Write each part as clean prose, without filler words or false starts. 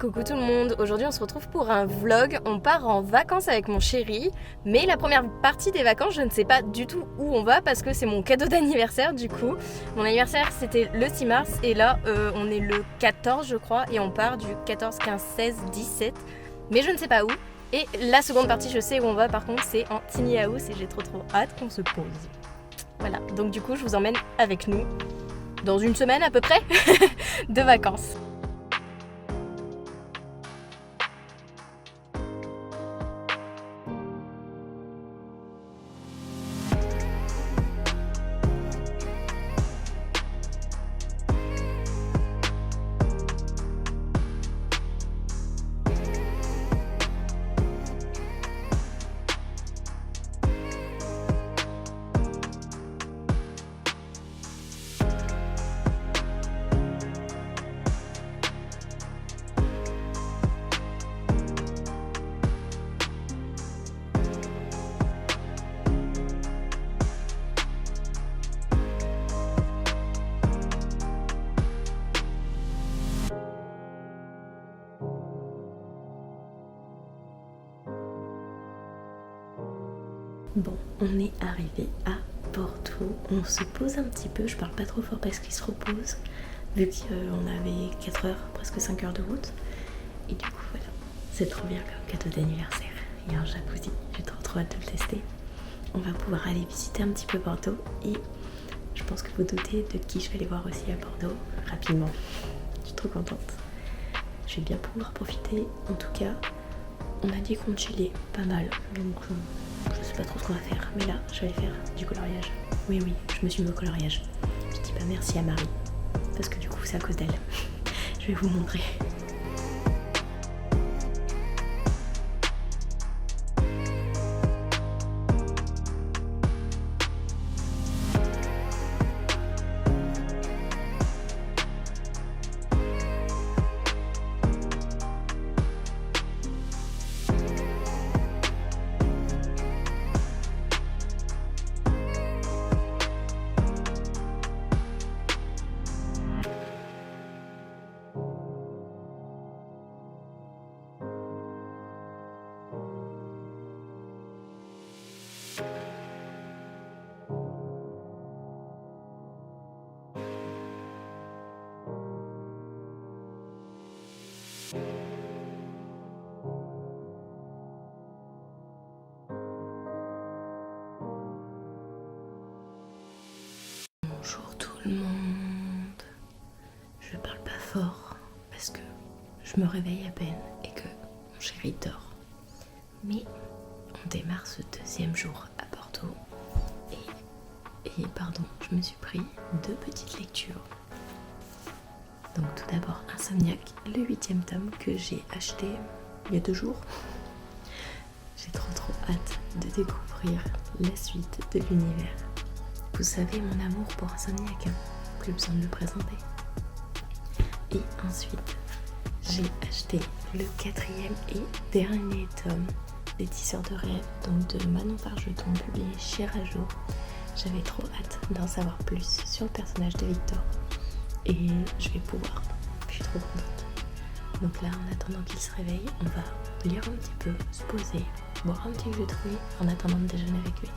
coucou tout le monde, aujourd'hui on se retrouve pour un vlog, on part en vacances avec mon chéri, mais la première partie des vacances je ne sais pas du tout où on va parce que c'est mon cadeau d'anniversaire du coup. Mon anniversaire c'était le 6 mars et là on est le 14 je crois et on part du 14, 15, 16, 17, mais je ne sais pas où. Et la seconde partie je sais où on va par contre, c'est en Tiny House et j'ai trop hâte qu'on se pose. Voilà, donc du coup je vous emmène avec nous dans une semaine à peu près de vacances. Bon, on est arrivé à Porto, on se pose un petit peu, je parle pas trop fort parce qu'il se repose, vu qu'on avait 4 heures, presque 5 heures de route. Et du coup voilà, c'est trop bien comme cadeau d'anniversaire. Il y a un jacuzzi, j'ai trop hâte de le tester. On va pouvoir aller visiter un petit peu Porto et je pense que vous doutez de qui je vais aller voir aussi à Bordeaux rapidement. Je suis trop contente. Je vais bien pouvoir profiter, en tout cas, on a dit qu'on chillait pas mal, donc je sais pas trop ce qu'on va faire, mais là je vais aller faire du coloriage. Oui, je me suis mis au coloriage. Je dis pas merci à Marie, parce que du coup c'est à cause d'elle. Je vais vous montrer. Bonjour tout le monde. Je parle pas fort parce que je me réveille à peine et que mon chéri dort. Mais on démarre ce deuxième jour à Porto et pardon, je me suis pris 2 petites lectures. Donc tout d'abord Insomniac, le 8e tome que j'ai acheté il y a 2 jours. J'ai trop hâte de découvrir la suite de l'univers. Vous savez mon amour pour Insomniac, plus besoin de le présenter. Et ensuite, j'ai acheté le 4e et dernier tome des Tisseurs de rêves, donc de Manon Fargeton, publié chez Rajo. J'avais trop hâte d'en savoir plus sur le personnage de Victor. Et je vais pouvoir. Je suis trop contente. Donc là, en attendant qu'il se réveille, on va lire un petit peu, se poser, boire un petit jus de fruits en attendant de déjeuner avec lui.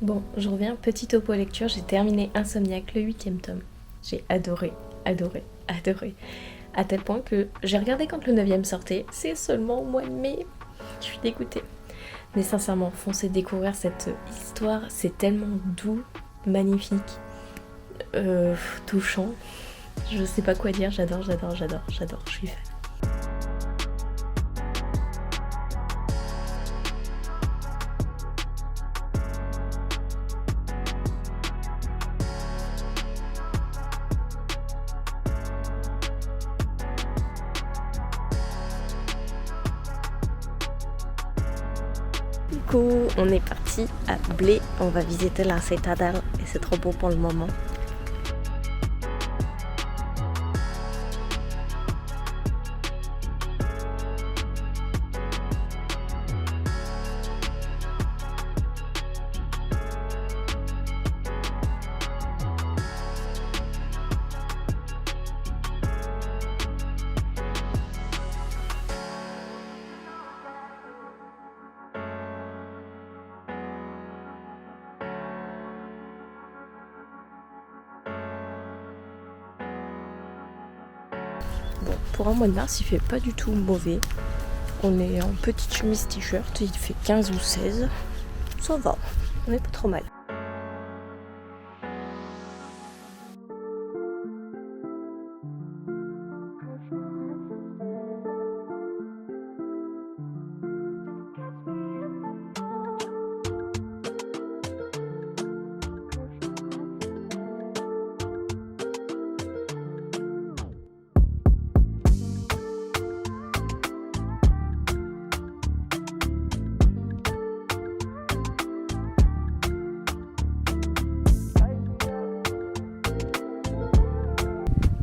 Bon, je reviens, petit topo lecture, j'ai terminé Insomniac, le 8e tome. J'ai adoré. À tel point que j'ai regardé quand le 9e sortait, c'est seulement au mois de mai. Je suis dégoûtée. Mais sincèrement, foncez découvrir cette histoire, c'est tellement doux, magnifique, touchant. Je sais pas quoi dire, j'adore, je suis fan. Du coup, on est parti à Blé, on va visiter la citadelle et c'est trop beau pour le moment. Bon, pour un mois de mars, il fait pas du tout mauvais. On est en petite chemise t-shirt, il fait 15 ou 16. Ça va, on n'est pas trop mal.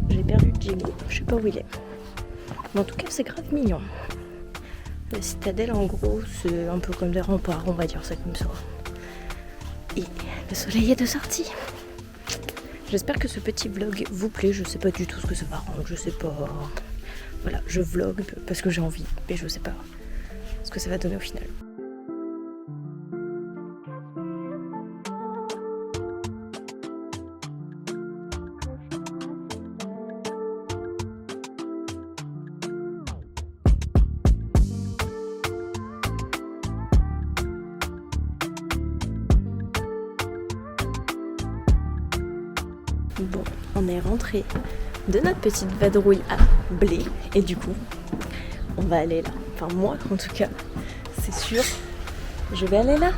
J'ai perdu Jimmy, je sais pas où il est. Mais en tout cas, c'est grave mignon. La citadelle, en gros, c'est un peu comme des remparts, on va dire ça comme ça. Et le soleil est de sortie. J'espère que ce petit vlog vous plaît. Je sais pas du tout ce que ça va rendre, je sais pas. Voilà, je vlog parce que j'ai envie, mais je sais pas ce que ça va donner au final. Bon, on est rentré de notre petite vadrouille à blé et du coup, on va aller là. Enfin moi, en tout cas, c'est sûr, je vais aller là,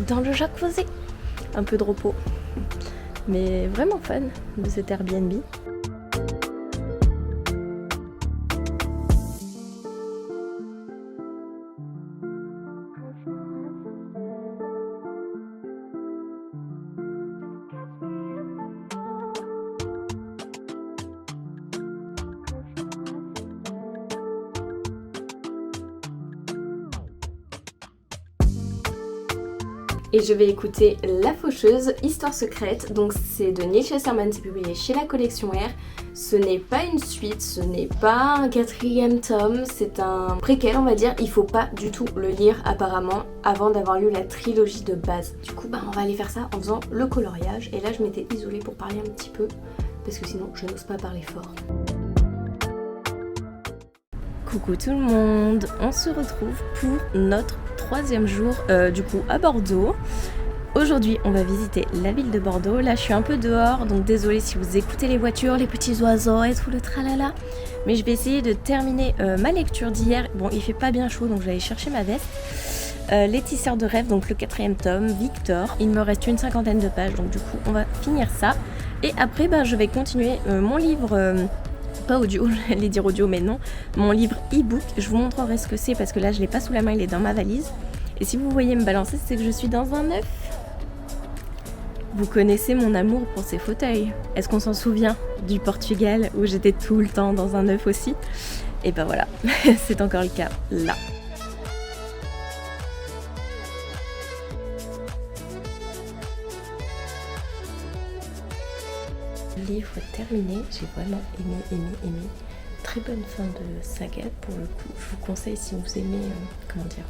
dans le jacuzzi. Un peu de repos, mais vraiment fan de cet Airbnb. Et je vais écouter La Faucheuse, Histoire secrète. Donc c'est de Neil Sherman, c'est publié chez la collection R. Ce n'est pas une suite, ce n'est pas un 4e tome, c'est un préquel on va dire. Il faut pas du tout le lire apparemment avant d'avoir lu la trilogie de base. Du coup on va aller faire ça en faisant le coloriage. Et là je m'étais isolée pour parler un petit peu parce que sinon je n'ose pas parler fort. Coucou tout le monde, on se retrouve pour notre 3e jour du coup à Bordeaux. Aujourd'hui on va visiter la ville de Bordeaux. Là je suis un peu dehors donc désolée si vous écoutez les voitures, les petits oiseaux et tout le tralala. Mais je vais essayer de terminer ma lecture d'hier. Bon il fait pas bien chaud donc j'allais chercher ma veste. Les tisseurs de rêve, donc le 4e tome, Victor. Il me reste une 50aine de pages donc du coup on va finir ça. Et après je vais continuer mon livre... pas audio, j'allais dire audio mais non, mon livre e-book, je vous montrerai ce que c'est parce que là je l'ai pas sous la main, il est dans ma valise. Et si vous voyez me balancer, c'est que je suis dans un œuf. Vous connaissez mon amour pour ces fauteuils. Est-ce qu'on s'en souvient du Portugal où j'étais tout le temps dans un œuf aussi? Et ben voilà, c'est encore le cas là. Livre terminé, j'ai vraiment aimé. Très bonne fin de saga pour le coup. Je vous conseille si vous aimez, comment dire,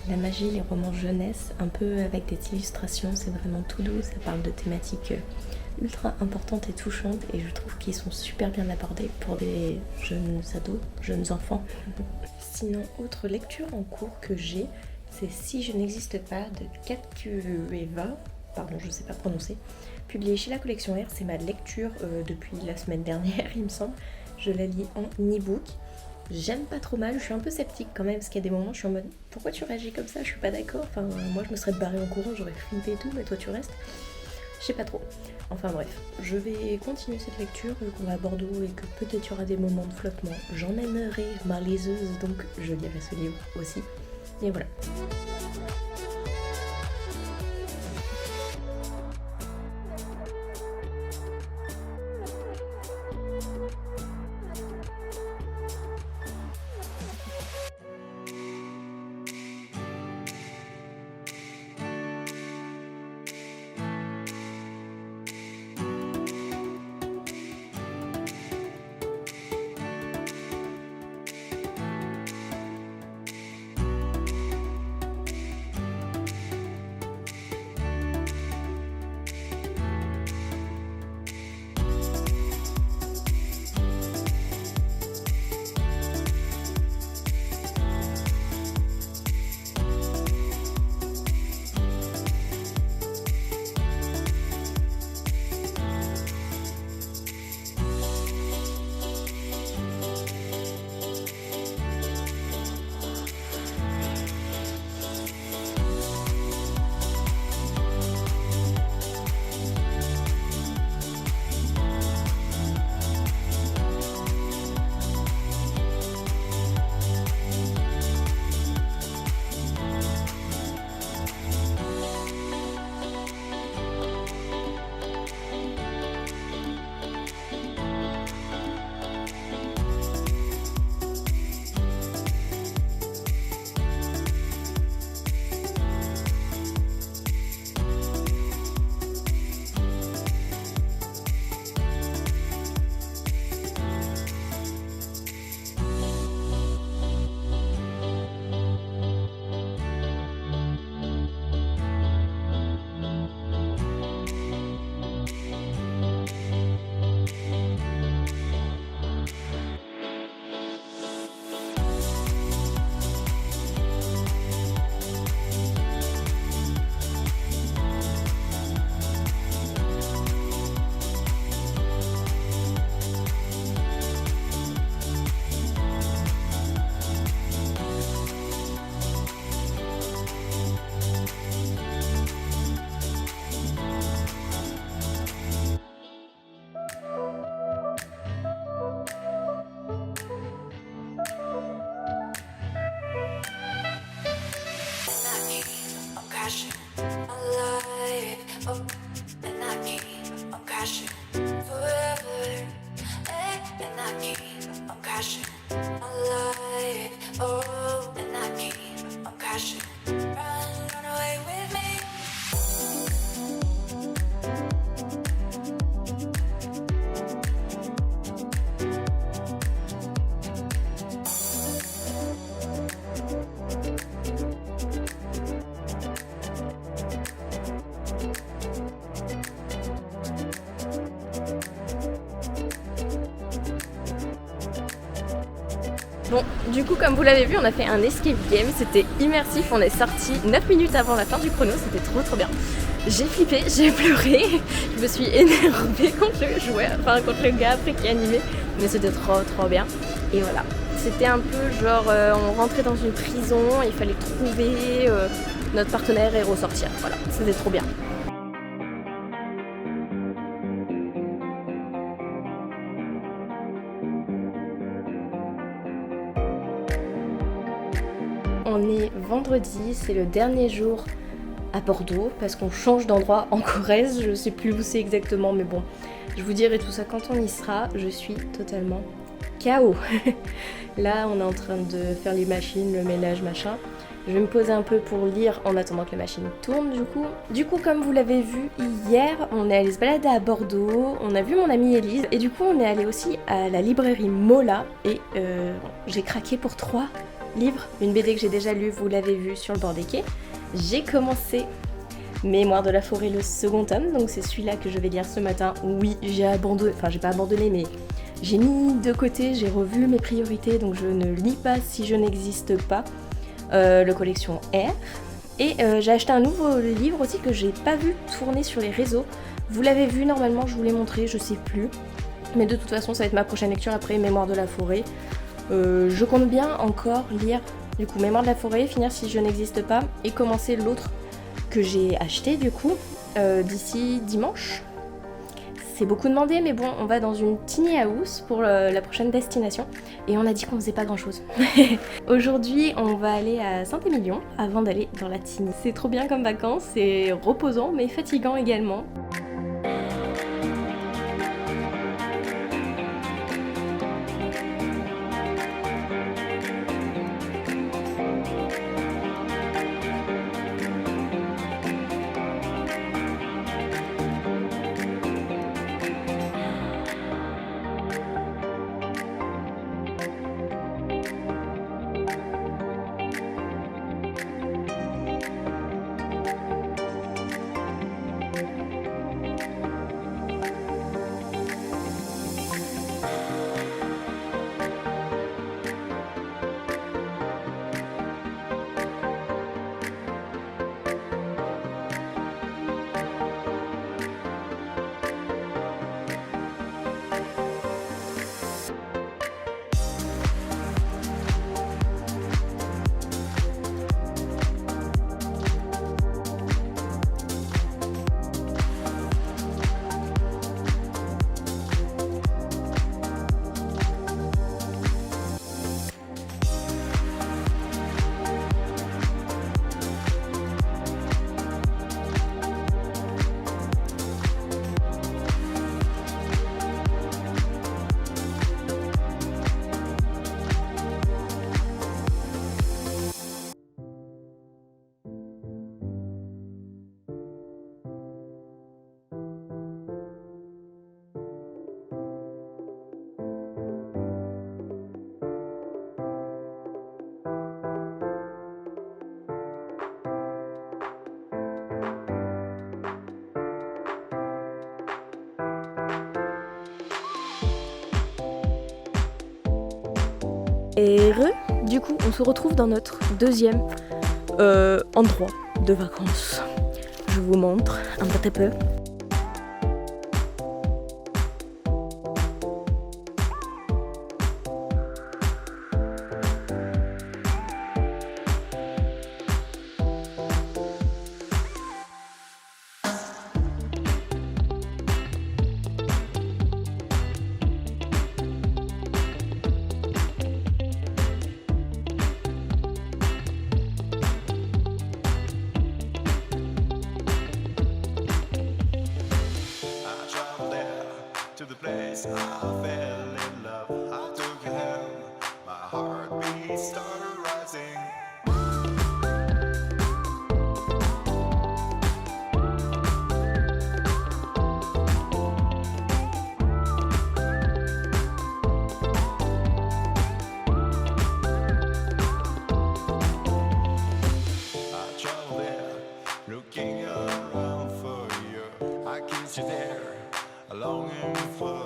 la magie, les romans jeunesse, un peu avec des illustrations, c'est vraiment tout doux, ça parle de thématiques ultra importantes et touchantes et je trouve qu'ils sont super bien abordés pour des jeunes ados, jeunes enfants. Sinon, autre lecture en cours que j'ai, c'est Si je n'existe pas de Kakueva, pardon je sais pas prononcer, publié chez la collection R, c'est ma lecture depuis la semaine dernière il me semble, je la lis en e-book. J'aime pas trop mal, je suis un peu sceptique quand même parce qu'il y a des moments je suis en mode pourquoi tu réagis comme ça, je suis pas d'accord, enfin moi je me serais barrée en courant, j'aurais flippé et tout, mais toi tu restes. Je sais pas trop. Enfin bref, je vais continuer cette lecture vu qu'on va à Bordeaux et que peut-être il y aura des moments de flottement. J'emmènerai ma liseuse donc je lirai ce livre aussi. Et voilà. And I keep on crashing forever. And I keep on crashing my life. Oh, and I keep on crashing. Run away with me. Bon, du coup, comme vous l'avez vu, on a fait un escape game, c'était immersif, on est sorti 9 minutes avant la fin du chrono, c'était trop bien. J'ai flippé, j'ai pleuré, je me suis énervée quand je jouais, enfin contre le gars après qui animait, mais c'était trop bien. Et voilà, c'était un peu genre, on rentrait dans une prison, il fallait trouver notre partenaire et ressortir, voilà, c'était trop bien. On est vendredi, c'est le dernier jour à Bordeaux parce qu'on change d'endroit en Corrèze, je sais plus où c'est exactement mais bon, je vous dirai tout ça quand on y sera, je suis totalement KO. Là on est en train de faire les machines, le ménage machin, je vais me poser un peu pour lire en attendant que les machines tournent du coup comme vous l'avez vu hier, on est allé se balader à Bordeaux, on a vu mon amie Elise et du coup on est allé aussi à la librairie Mola et j'ai craqué pour 3 livre, une BD que j'ai déjà lue, vous l'avez vu sur le bord des quais. J'ai commencé Mémoire de la forêt, le second tome, donc c'est celui-là que je vais lire ce matin. Oui, j'ai abandonné, enfin j'ai pas abandonné, mais j'ai mis de côté, j'ai revu mes priorités, donc je ne lis pas si je n'existe pas, le collection R. Et j'ai acheté un nouveau livre aussi que j'ai pas vu tourner sur les réseaux. Vous l'avez vu normalement, je vous l'ai montré, je sais plus. Mais de toute façon, ça va être ma prochaine lecture après Mémoire de la forêt. Je compte bien encore lire du coup Mémoire de la forêt, finir Si je n'existe pas et commencer l'autre que j'ai acheté du coup d'ici dimanche. C'est beaucoup demandé mais bon, on va dans une tiny house pour la prochaine destination et on a dit qu'on faisait pas grand chose. Aujourd'hui on va aller à Saint-Émilion avant d'aller dans la tiny. C'est trop bien comme vacances, c'est reposant mais fatigant également. Et du coup, on se retrouve dans notre deuxième endroit de vacances. Je vous montre un petit peu. place I fell in love. I took your hand, my heartbeat started rising. I traveled there, looking around for you. I kissed you there, longing for you.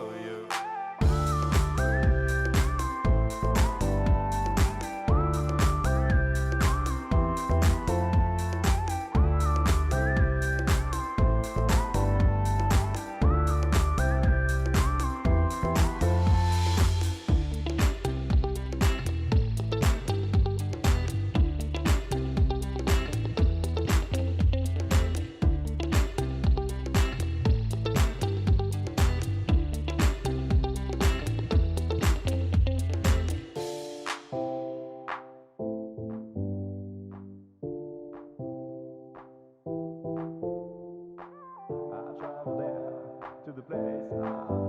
To the place I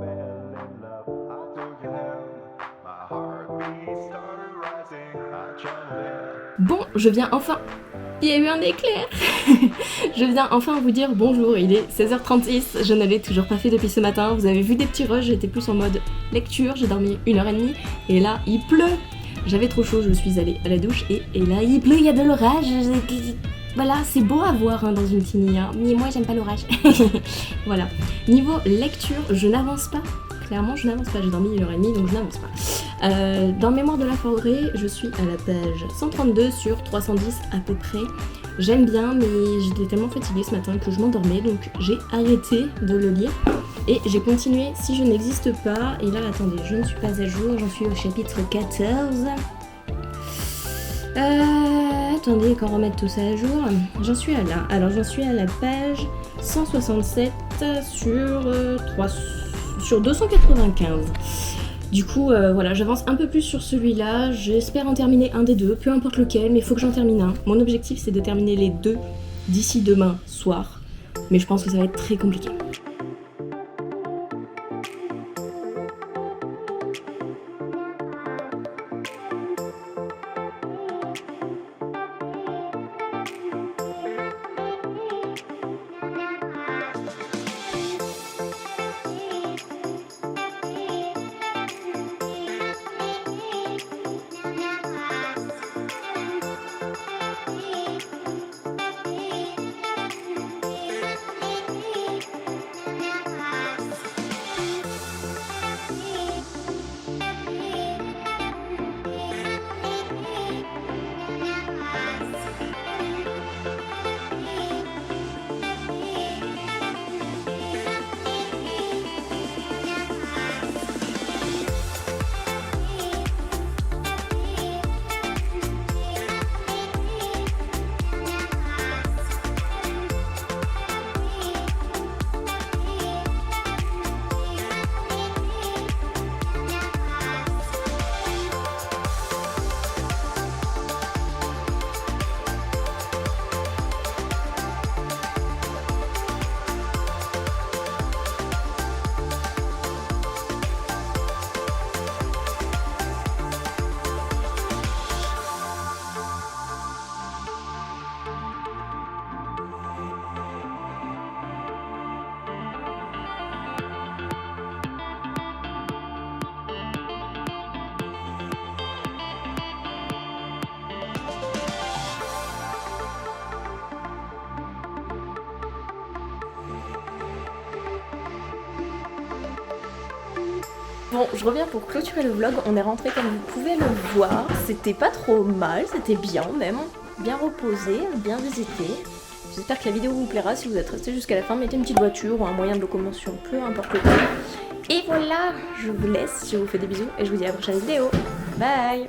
fell in love. I took your hand, my heartbeat started rising. I traveled there. Bon, je viens enfin... Il y a eu un éclair. Je viens enfin vous dire bonjour, il est 16h36, je ne l'ai toujours pas fait depuis ce matin. Vous avez vu des petits rushs, j'étais plus en mode lecture, j'ai dormi 1h30 et là il pleut. J'avais trop chaud, je suis allée à la douche et là il pleut, il y a de l'orage. Voilà, c'est beau à voir hein, dans une tiny, hein. Mais moi j'aime pas l'orage. Voilà. Niveau lecture, je n'avance pas. Clairement, je n'avance pas. J'ai dormi 1h30 donc je n'avance pas. Dans Mémoire de la forêt, je suis à la page 132 sur 310 à peu près. J'aime bien, mais j'étais tellement fatiguée ce matin que je m'endormais, donc j'ai arrêté de le lire. Et j'ai continué Si je n'existe pas. Et là, attendez, je ne suis pas à jour, j'en suis au chapitre 14. Attendez qu'on remette tout ça à jour. J'en suis à là. Alors j'en suis à la page 167 sur 295. Du coup, voilà, j'avance un peu plus sur celui-là. J'espère en terminer un des deux, peu importe lequel, mais il faut que j'en termine un. Mon objectif, c'est de terminer les deux d'ici demain soir. Mais je pense que ça va être très compliqué. Bon, je reviens pour clôturer le vlog. On est rentré comme vous pouvez le voir. C'était pas trop mal, c'était bien même. Bien reposé, bien visité. J'espère que la vidéo vous plaira. Si vous êtes resté jusqu'à la fin, mettez une petite voiture ou un moyen de locomotion, peu importe le temps. Et voilà, je vous laisse, je vous fais des bisous et je vous dis à la prochaine vidéo. Bye!